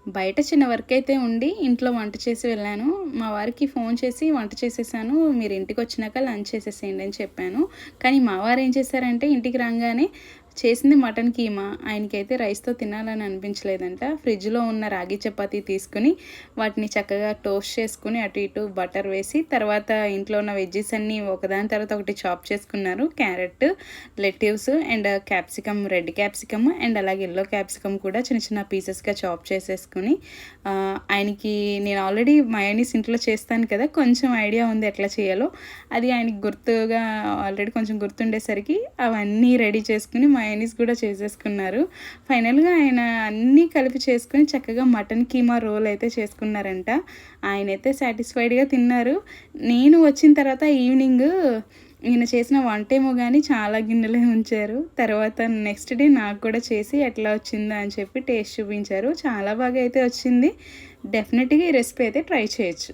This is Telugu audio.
బయట చిన్న వర్క్ అయితే ఉండి ఇంట్లో వంట చేసి వెళ్ళాను. మా వారికి ఫోన్ చేసి వంట చేసేసాను. మీరు ఇంటికొచ్చినాక లంచ్ చేసేసేయండి అని చెప్పాను. కానీ మా వారు ఏం చేశారంటే ఇంటికి రాంగానే చేసింది మటన్ కీమా. ఆయనకైతే రైస్‌తో తినాలని అనిపించలేదంట. ఫ్రిడ్జ్‌లో ఉన్న రాగి చపాతీ తీసుకొని వాటిని చక్కగా టోస్ట్ చేసుకొని అటు ఇటు బటర్ వేసి తర్వాత ఇంట్లో ఉన్న వెజ్జీస్ అన్నీ ఒకదాని తర్వాత ఒకటి చాప్ చేసుకున్నారు. Carrot, lettuce and capsicum, red capsicum and అలాగే యెల్లో క్యాప్సికమ్ కూడా చిన్న చిన్న పీసెస్‌గా చాప్ చేసేసుకొని ఆయనకి నేను ఆల్రెడీ మయోనీస్ ఇంట్లో చేస్తాను కదా! కొంచెం ఐడియా ఉంది ఎట్లా చేయాలో. అది ఆయనకి గుర్తుగా ఆల్రెడీ కొంచెం గుర్తుండేసరికి అవన్నీ రెడీ చేసుకొని మయోనీస్ కూడా చేసేసుకున్నారు. ఫైనల్‌గా ఆయన అన్నీ కలిపి చేసుకొని చక్కగా మటన్ కీమా రోల్ అయితే చేసుకున్నారంట. ఆయనైతే సాటిస్ఫైడ్‌గా తిన్నారు. నేను వచ్చిన తర్వాత ఈవినింగ్ ఈయన చేసిన వంటేమో గానీ చాలా గిన్నెలే ఉంచారు. తర్వాత నెక్స్ట్ డే నాకు కూడా చేసి ఎట్లా వచ్చిందా అని చెప్పి టేస్ట్ చూపించారు. చాలా బాగా అయితే వచ్చింది. డెఫినెట్‌గా ఈ రెసిపీ అయితే ట్రై చేయొచ్చు.